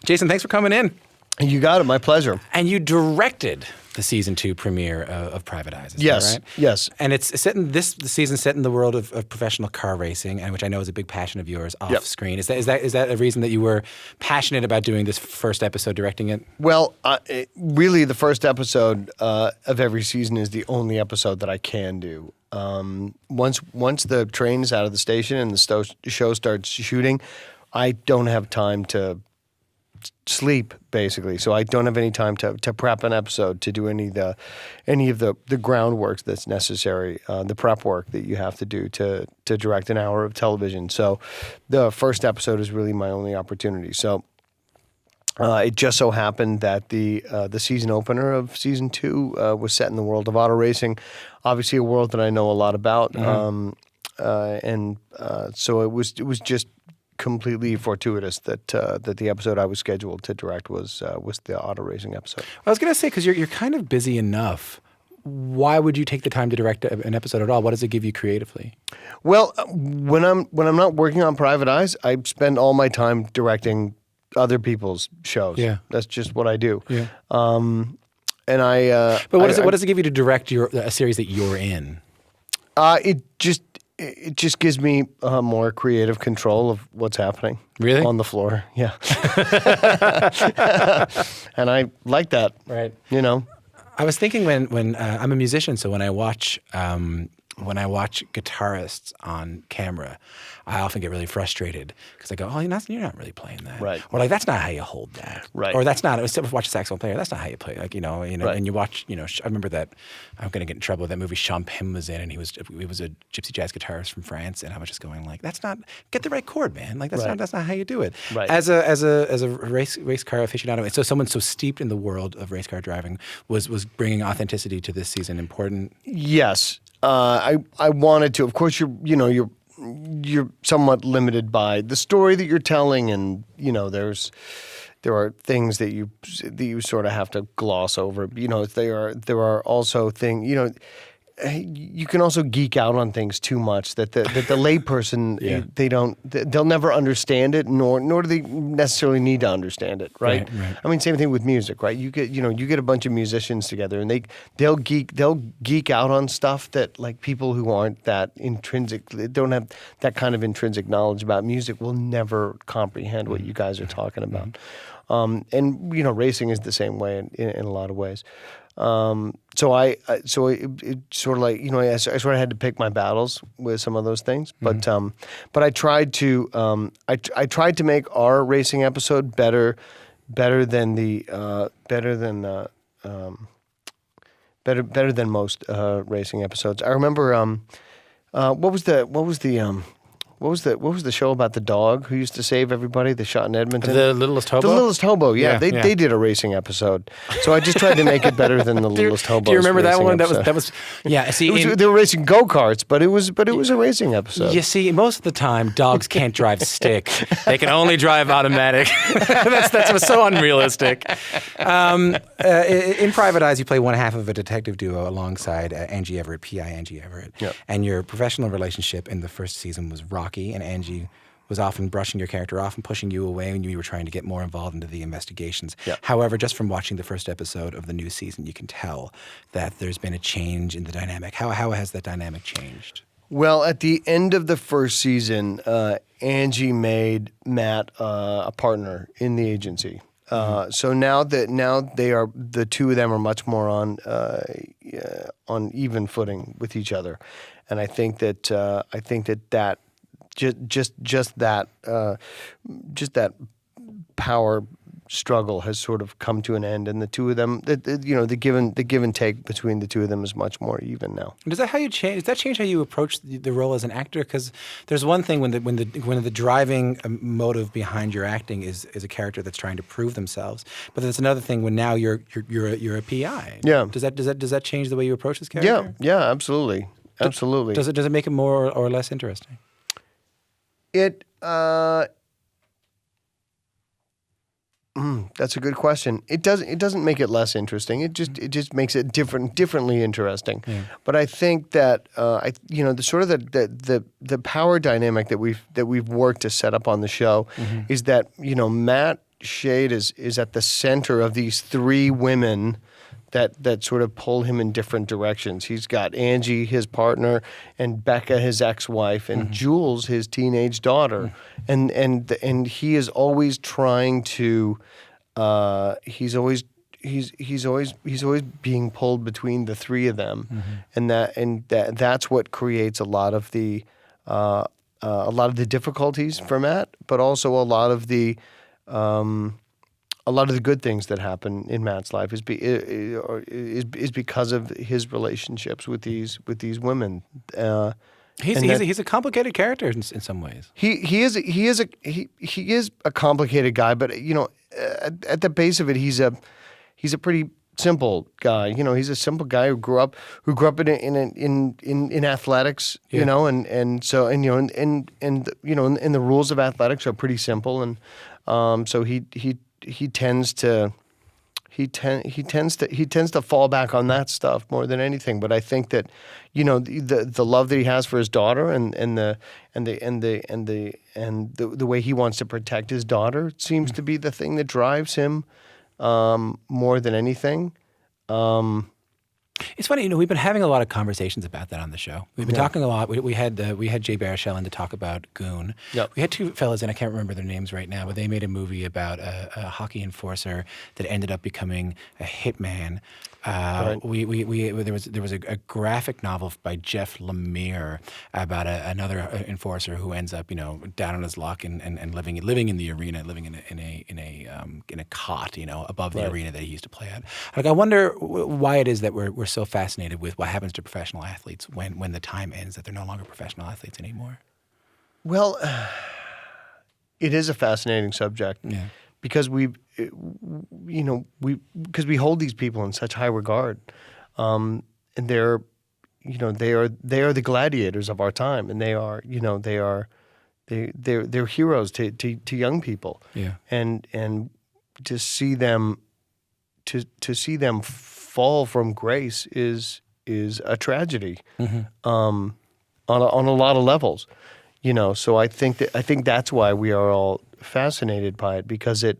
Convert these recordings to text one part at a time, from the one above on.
Jason, thanks for coming in. You got it. My pleasure. And you directed the season 2 premiere of Privatised. Is Yes. that right? Yes. And it's set in the season set in the world of professional car racing, and which I know is a big passion of yours off screen. Is that a reason that you were passionate about doing this first episode, directing it? Well, really, the first episode of every season is the only episode that I can do. Once the train is out of the station and the show starts shooting, I don't have time to sleep, basically. So I don't have any time to prep an episode, to do any of the groundwork that's necessary, the prep work that you have to do to direct an hour of television. So the first episode is really my only opportunity. So it just so happened that the season opener of season 2 was set in the world of auto racing, obviously a world that I know a lot about, so it was just completely fortuitous that the episode I was scheduled to direct was the auto racing episode. I was going to say, because you're kind of busy enough, why would you take the time to direct an episode at all? What does it give you creatively? Well, when I'm not working on Privatised, I spend all my time directing other people's shows. Yeah, that's just what I do. Yeah. And I. But what does it give you to direct a series that you're in? It just gives me more creative control of what's happening. Really? On the floor, yeah. And I like that. Right. You know. I was thinking when I'm a musician, so when I watch guitarists on camera, I often get really frustrated because I go, "Oh, you're not really playing that," right? Or like, "That's not how you hold that," right? Or that's not. Watch a saxophone player. That's not how you play. Like right. And you watch. I remember that. I'm going to get in trouble with that movie Sean Pym was in, and he was a gypsy jazz guitarist from France, and I was just going like, "That's not. Get the right chord, man. Like that's not how you do it." Right. As a race car aficionado, so someone so steeped in the world of race car driving was bringing authenticity to this season important. Yes. I wanted to. Of course, you're somewhat limited by the story that you're telling, and there are things that you sort of have to gloss over. There are also things. You can also geek out on things too much that the layperson they'll never understand it, nor do they necessarily need to understand it, right? Right. I mean, same thing with music, right? You get a bunch of musicians together, and they'll geek out on stuff that like people who aren't that don't have that kind of intrinsic knowledge about music will never comprehend what you guys are talking about. And racing is the same way in a lot of ways. So it sort of like, I sort of had to pick my battles with some of those things, but I tried to I tried to make our racing episode better than most racing episodes. I remember what was the show about the dog who used to save everybody? The shot in Edmonton. The Littlest Hobo? The Littlest Hobo, yeah. They did a racing episode. So I just tried to make it better than the Littlest Hobo. Do you remember that one? Episode. That was yeah. See, they were racing go-karts, but it was a racing episode. You see, most of the time, dogs can't drive stick. They can only drive automatic. That's so unrealistic. In Privatised, you play one half of a detective duo alongside Angie Everett, P.I. Angie Everett. Yep. And your professional relationship in the first season was rocky. And Angie was often brushing your character off and pushing you away when you were trying to get more involved into the investigations. Yep. However, just from watching the first episode of the new season, you can tell that there's been a change in the dynamic. How has that dynamic changed? Well, at the end of the first season, Angie made Matt a partner in the agency. So now the two of them are much more on even footing with each other, and I think that that power struggle has sort of come to an end, and the two of them, the give and take between the two of them is much more even now. Does that change how you approach the role as an actor? Because there's one thing when the driving motive behind your acting is a character that's trying to prove themselves, but there's another thing when now you're a PI. Yeah. Does that change the way you approach this character? Yeah, absolutely. Absolutely. Does it make it more or less interesting? That's a good question. It doesn't make it less interesting. It just makes it differently interesting. Yeah. But I think that the power dynamic that we've worked to set up on the show is that Matt Shade is at the center of these three women that sort of pull him in different directions. He's got Angie, his partner, and Becca, his ex-wife, and Jules, his teenage daughter, and he is always trying to. He's always being pulled between the three of them, and that's what creates a lot of the difficulties for Matt, but also a lot of the good things that happen in Matt's life is because of his relationships with these women. He's a complicated character in some ways. He is a complicated guy, but at the base of it, he's a pretty simple guy. He's a simple guy who grew up in athletics. Yeah. And the rules of athletics are pretty simple, and so he tends to fall back on that stuff more than anything. But I think that the love that he has for his daughter and the way he wants to protect his daughter seems to be the thing that drives him more than anything. It's funny, we've been having a lot of conversations about that on the show. We've been talking a lot. We had Jay Baruchel in to talk about Goon. Yep. We had two fellas, and I can't remember their names right now, but they made a movie about a hockey enforcer that ended up becoming a hitman. Right. There was a graphic novel by Jeff Lemire about another enforcer who ends up down on his luck and living in the arena, living in a cot above the arena that he used to play at. Like, I wonder why it is that we're so fascinated with what happens to professional athletes when the time ends, that they're no longer professional athletes anymore. Well, it is a fascinating subject. Yeah. Because we hold these people in such high regard, and they're the gladiators of our time, and they're heroes to young people. Yeah. And to see them fall from grace is a tragedy, on a lot of levels. So I think that's why we are all fascinated by it, because in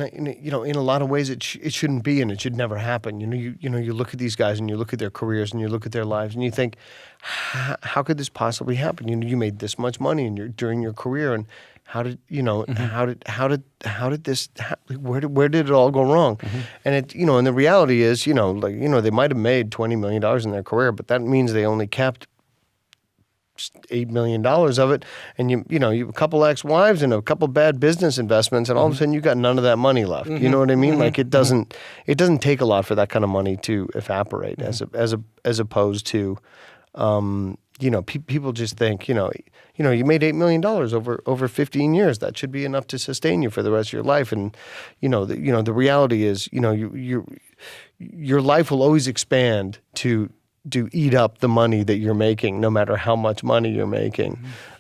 a lot of ways it shouldn't be, and it should never happen. You look at these guys and you look at their careers and you look at their lives and you think, how could this possibly happen? You made this much money during your career, and how did this where did it all go wrong? And and the reality is, they might have made $20 million in their career, but that means they only kept $8 million of it, and you have a couple ex-wives and a couple bad business investments, and all of a sudden you got none of that money left. You know what I mean? Like, it doesn't take a lot for that kind of money to evaporate, as opposed to people just think you made $8 million over 15 years. That should be enough to sustain you for the rest of your life. And the reality is your life will always expand to eat up the money that you're making, no matter how much money you're making.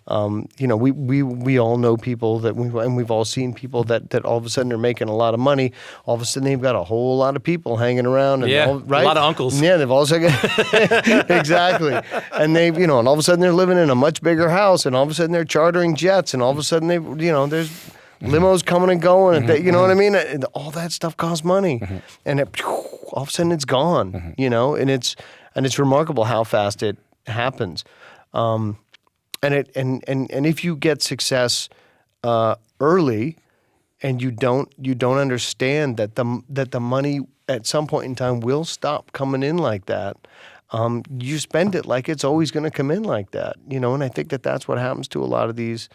We all know people and we've all seen people that all of a sudden are making a lot of money. All of a sudden they've got a whole lot of people hanging around. And a lot of uncles. Yeah, they've also got exactly. And they've and all of a sudden they're living in a much bigger house, and all of a sudden they're chartering jets, and all of a sudden there's limos coming and going, and what I mean. And all that stuff costs money, and all of a sudden it's gone. And it's remarkable how fast it happens. And if you get success early, and you don't understand that the money at some point in time will stop coming in like that, you spend it like it's always going to come in like that. And I think that's what happens to a lot of these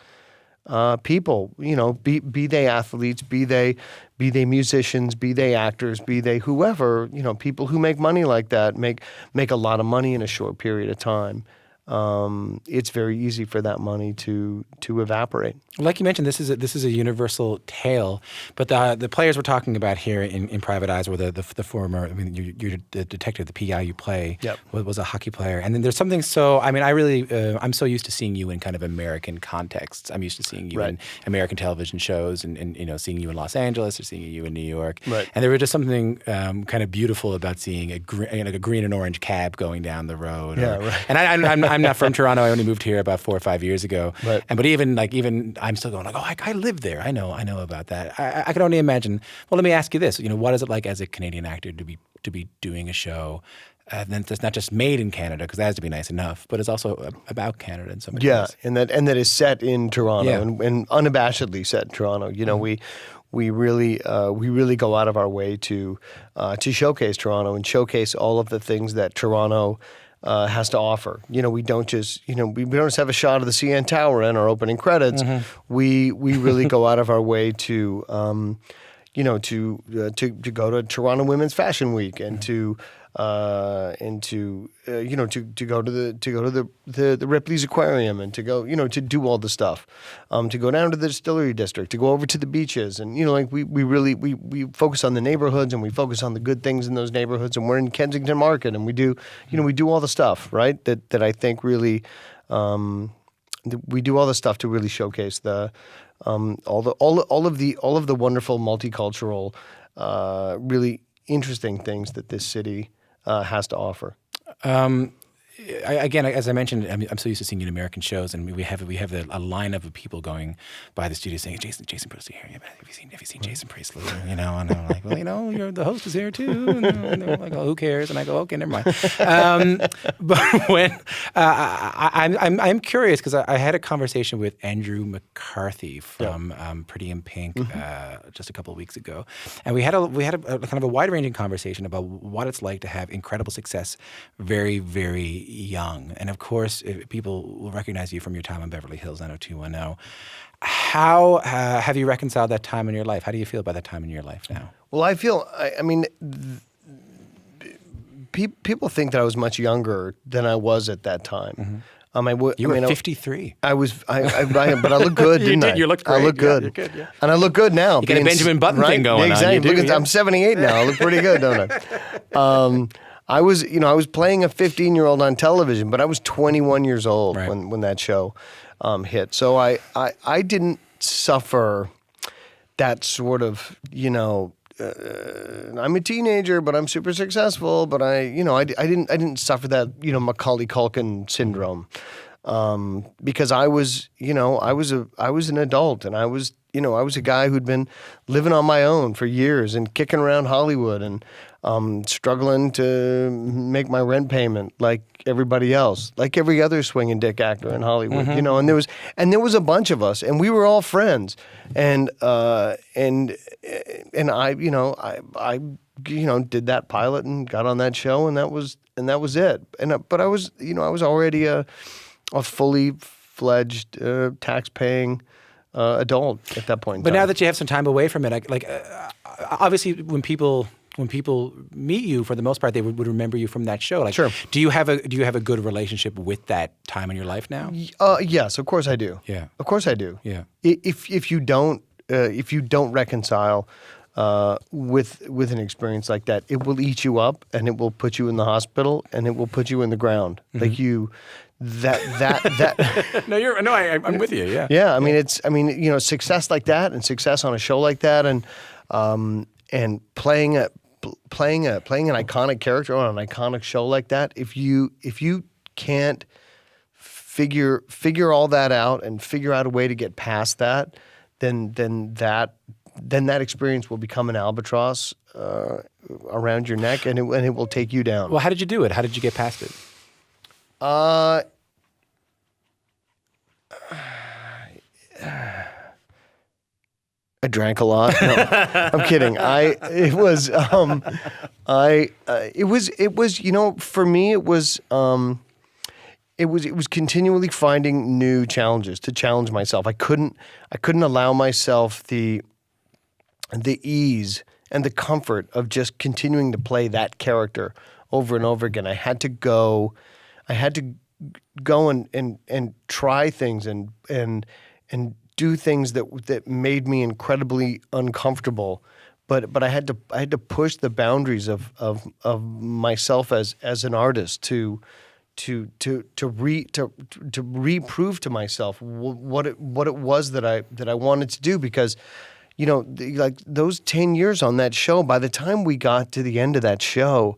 people. Be they athletes, be they musicians, be they actors, be they whoever. People who make money like that make a lot of money in a short period of time. It's very easy for that money to evaporate. Like you mentioned, this is a universal tale, but the players we're talking about here in Privatised were the former. I mean, you're the detective, the PI you play was a hockey player, and then there's something so. I mean, I'm so used to seeing you in kind of American contexts. I'm used to seeing you in American television shows, and seeing you in Los Angeles or seeing you in New York. Right. And there was just something kind of beautiful about seeing a green and orange cab going down the road. And I'm I'm not from Toronto. I only moved here about 4 or 5 years ago. Right. But even I'm still going like, oh, I lived there. I know about that. I can only imagine. Well, let me ask you this. What is it like as a Canadian actor to be doing a show that's not just made in Canada, because that has to be nice enough, but it's also about Canada in so many ways. and that is set in Toronto and unabashedly set in Toronto. We really go out of our way to showcase Toronto and showcase all of the things that Toronto has to offer. We don't just we don't just have a shot of the CN Tower in our opening credits. We really go out of our way to to go to Toronto Women's Fashion Week and to go to the Ripley's Aquarium and to go to do all the stuff, to go down to the Distillery District, to go over to the beaches, and we really focus on the neighborhoods and we focus on the good things in those neighborhoods, and we're in Kensington Market and we do we do all the stuff, right, that I think really we do all the stuff to really showcase the all of the wonderful multicultural really interesting things that this city has to offer. Again, as I mentioned, I'm so used to seeing you in American shows, and we have a lineup of people going by the studio saying, Jason Priestley here. Have you seen Jason Priestley? And I'm like, well, the host is here too. And they're like, oh, who cares? And I go, okay, never mind. But when I'm curious, because I had a conversation with Andrew McCarthy from Pretty in Pink just a couple of weeks ago, and we had a kind of a wide ranging conversation about what it's like to have incredible success very, very young. And of course, people will recognize you from your time on Beverly Hills 90210. How have you reconciled that time in your life? How do you feel about that time in your life now? Well, I feel, people think that I was much younger than I was at that time. You were 53. I was, but I look good, didn't I? You looked great. I look good. You're good, yeah. And I look good now. You got a Benjamin Button thing going on. Exactly. I'm 78 now. I look pretty good, don't I? I was playing a 15-year-old on television, but I was 21 years old when that show hit. So I didn't suffer that sort of, I'm a teenager, but I'm super successful. But I didn't suffer that, Macaulay Culkin syndrome, because I was an adult, and I was a guy who'd been living on my own for years and kicking around Hollywood and struggling to make my rent payment like everybody else, like every other swinging dick actor in Hollywood, and there was a bunch of us, and we were all friends, and I did that pilot and got on that show, and that was it. But I was already a fully fledged tax-paying adult at that point in time. But now that you have some time away from it, obviously when people meet you, for the most part, they would remember you from that show. Sure. Do you have a good relationship with that time in your life now? Yes, of course I do. Yeah. Of course I do. Yeah. If you don't reconcile with an experience like that, it will eat you up, and it will put you in the hospital, and it will put you in the ground. Like you. That I'm with you. Yeah. Yeah. Success like that, and success on a show like that, and playing an iconic character on an iconic show like that. If you can't figure all that out and figure out a way to get past that, then that experience will become an albatross around your neck, and it will take you down. Well, how did you do it? How did you get past it? I drank a lot. No, I'm kidding. It was for me, it was continually finding new challenges to challenge myself. I couldn't allow myself the ease and the comfort of just continuing to play that character over and over again. I had to go and try things and do things that made me incredibly uncomfortable, but I had to push the boundaries of myself as an artist to reprove to myself what it was that I wanted to do, because like those 10 years on that show, by the time we got to the end of that show,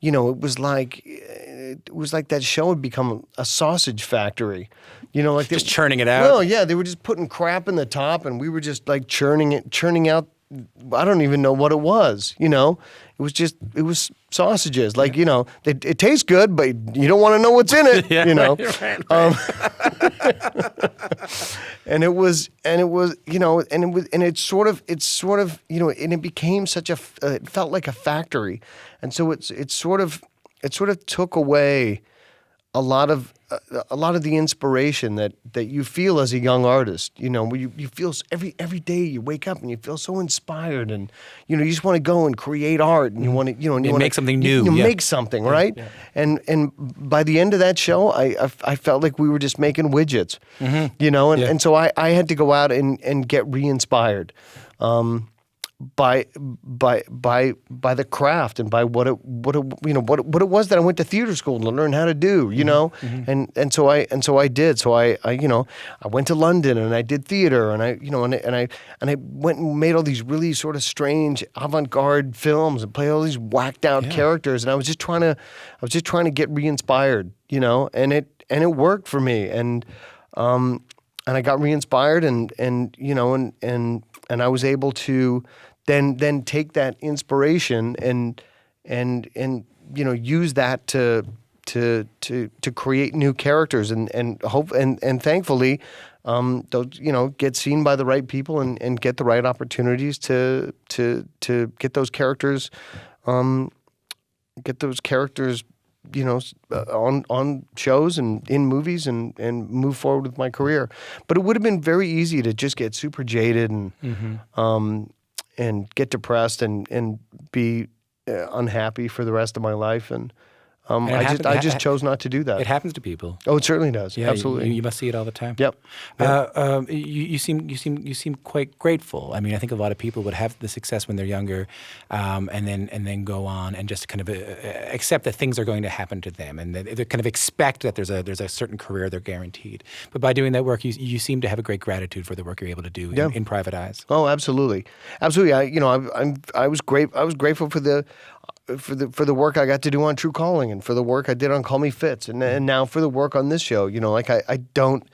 it was like it was like that show had become a sausage factory, like just churning it out. Well, yeah, they were just putting crap in the top, and we were just like churning out. I don't even know what it was. It was sausages. Like it tastes good, but you don't want to know what's in it. Yeah, right. And it became such a. It felt like a factory, and so it sort of took away a lot of the inspiration that you feel as a young artist. Where you feel every day you wake up and you feel so inspired, and you just want to go and create art, and you want to and you want to make something new. You make something, right? Yeah. And by the end of that show, I felt like we were just making widgets, and so I had to go out and get re-inspired. By the craft and by what it was that I went to theater school to learn how to do, and so I did. So I went to London and I did theater, and I went and made all these really sort of strange avant-garde films and played all these whacked out characters, and I was just trying to get re-inspired, and it worked for me, and I got re-inspired, and I was able to then take that inspiration and use that to create new characters and hope and thankfully those get seen by the right people and get the right opportunities to get those characters on shows and in movies and move forward with my career. But it would have been very easy to just get super jaded and get depressed and be unhappy for the rest of my life. And I just chose not to do that. It happens to people. Oh, it certainly does. Yeah, absolutely. You must see it all the time. Yep. You seem quite grateful. I mean, I think a lot of people would have the success when they're younger, and then go on and just kind of accept that things are going to happen to them, and they kind of expect that there's a certain career they're guaranteed. But by doing that work, you seem to have a great gratitude for the work you're able to do in Privatised. Oh, absolutely. I was grateful for the work I got to do on True Calling, and for the work I did on Call Me Fitz, and now for the work on this show. I don't.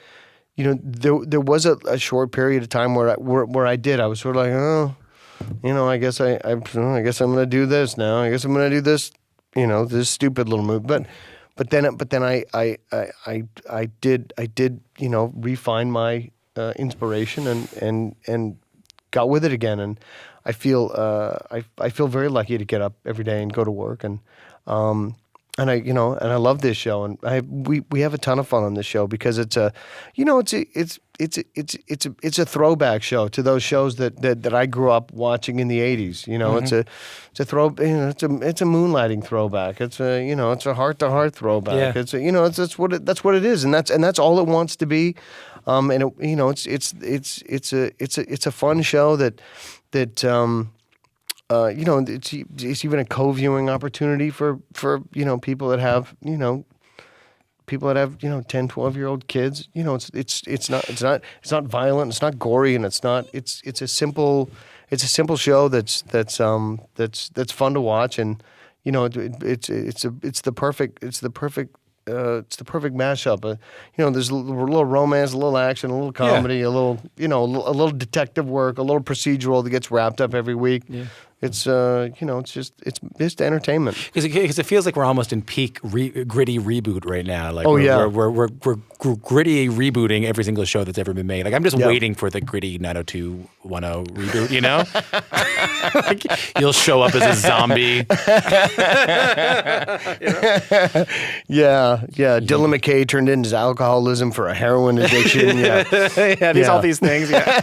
There was a short period of time where I was sort of like, I guess I guess I'm going to do this now. I guess I'm going to do this, this stupid little move. But then I did refine my inspiration and got with it again, and I feel very lucky to get up every day and go to work, and I love this show, and we have a ton of fun on this show because it's a throwback show to those shows that I grew up watching in the 80s. It's a moonlighting throwback. It's a heart-to-heart throwback. Yeah. That's what it is, and that's all it wants to be. It's a fun show that it's even a co-viewing opportunity for people that have 10, 12-year-old kids. It's not violent, it's not gory, and it's a simple show that's fun to watch, and it's the perfect mashup. There's a little romance, a little action, a little comedy, a little detective work, a little procedural that gets wrapped up every week. Yeah. It's it's entertainment. Because it feels like we're almost in peak gritty reboot right now. Like we're gritty rebooting every single show that's ever been made. Like I'm just waiting for the gritty 90210 reboot. Like you'll show up as a zombie. Yeah. Dylan McKay turned into his alcoholism for a heroin addiction. All these things. Yeah.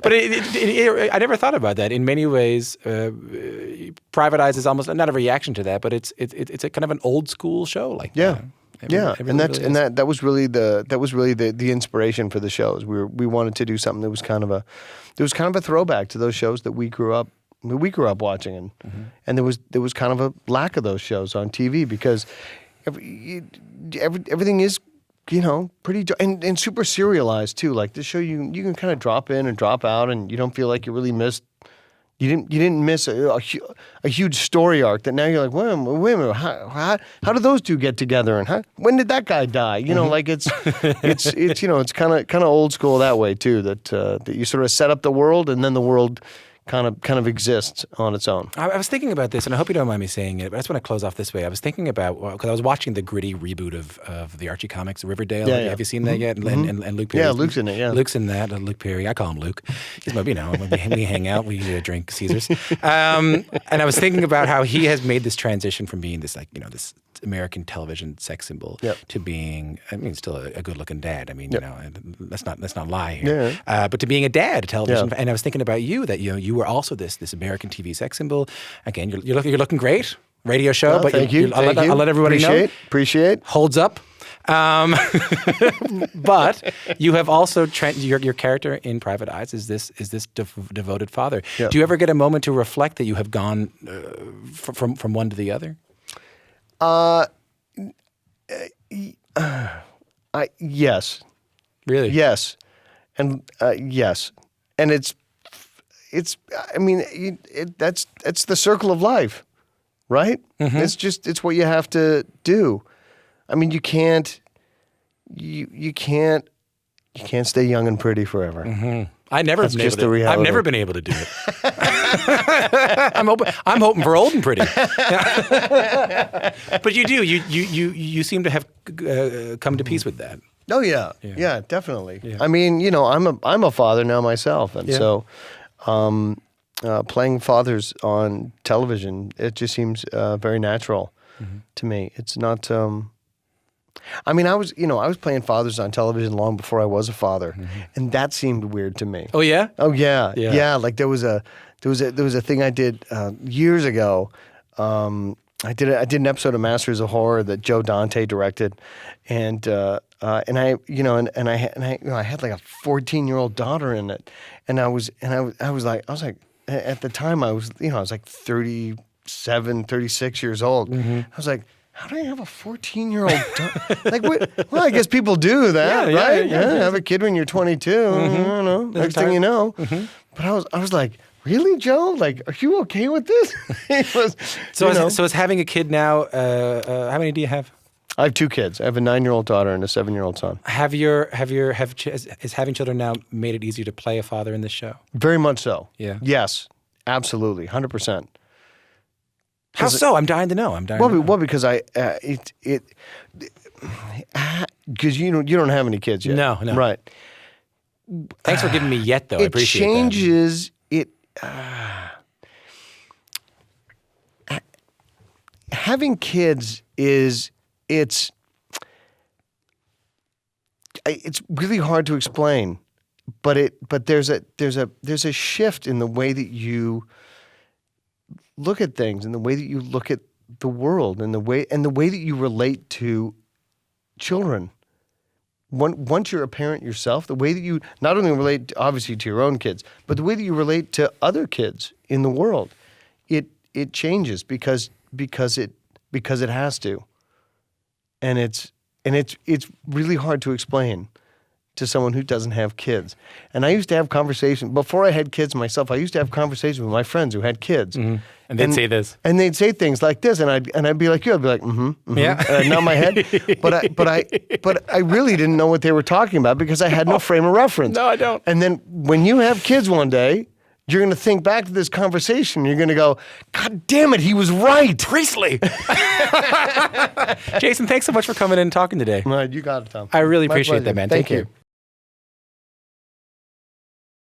But I never thought about that. In many ways, Privatised is almost not a reaction to that, but it's a kind of an old school show like that. That was really the inspiration for the shows. We wanted to do something that was kind of a throwback to those shows that we grew up watching, and there was kind of a lack of those shows on TV because everything is pretty and super serialized too. Like this show, you can kind of drop in and drop out, and you don't feel like you really missed You didn't miss a huge story arc that now you're like, wait a minute, how did those two get together, and when did that guy die? You know, like it's it's kind of old school that way too. That you sort of set up the world, and then the world kind of exists on its own. I was thinking about this, and I hope you don't mind me saying it, but I just want to close off this way. I was thinking about, because I was watching the gritty reboot of the Archie comics, Riverdale. Yeah. Have you seen that yet? And Luke Perry. Yeah, Luke's in it, yeah. Luke's in that. Luke Perry. I call him Luke. He's maybe, we hang out, we drink Caesars. And I was thinking about how he has made this transition from being this, this American television sex symbol to being, still a good-looking dad. Let's not lie here. Yeah. But to being a dad, television. And I was thinking about you, that you were also this American TV sex symbol. Again, you're looking great. Radio show, but thank you. I'll let everybody know. Appreciate. Holds up. But you have also your character in Privatised is this devoted father. Yep. Do you ever get a moment to reflect that you have gone from one to the other? Yes. Really? Yes, and yes, and it's. That's the circle of life, right? Mm-hmm. It's what you have to do. You can't stay young and pretty forever. Mm-hmm. I've never been able to do it. I'm hoping for old and pretty. But you do. You seem to have come to peace with that. Oh yeah, definitely. Yeah. I'm a father now myself, and so playing fathers on television, it just seems very natural to me. It's not. I was playing fathers on television long before I was a father, and that seemed weird to me. Oh yeah? Oh yeah. Like there was a thing I did years ago. I did an episode of Masters of Horror that Joe Dante directed, and I had like a 14-year-old daughter in it, and I was like at the time I was like 37, 36 years old. I was like, how do I have a 14-year-old daughter? Like, what? Well, I guess people do that, right? Yeah, have a kid when you're 22. Next thing you know. But I was like, really, Joe? Like, are you okay with this? So is having a kid now, how many do you have? I have 2 kids. I have a 9-year-old daughter and a 7-year-old son. Has having children now made it easier to play a father in this show? Very much so. Yeah. Yes, absolutely, 100%. How so? I'm dying to know. Well, because because you don't have any kids yet. No. Right. Thanks for giving me yet, though. I appreciate changes that. Having kids it's really hard to explain, but there's a shift in the way that you look at things, and the way that you look at the world, and the way that you relate to children. Once you're a parent yourself, the way that you not only relate obviously to your own kids, but the way that you relate to other kids in the world, it changes because it has to, and it's really hard to explain to someone who doesn't have kids. And I used to have conversations before I had kids myself. I used to have conversations with my friends who had kids, and they'd say this, and they'd say things like this, and I'd be like you. I'd be like, yeah, nod my head, but I really didn't know what they were talking about because I had no frame of reference. No, I don't. And then when you have kids one day, you're going to think back to this conversation. You're going to go, God damn it, he was right. Priestley. Jason, thanks so much for coming in and talking today. Right, you got it, Tom. I really appreciate that, man. Thank you.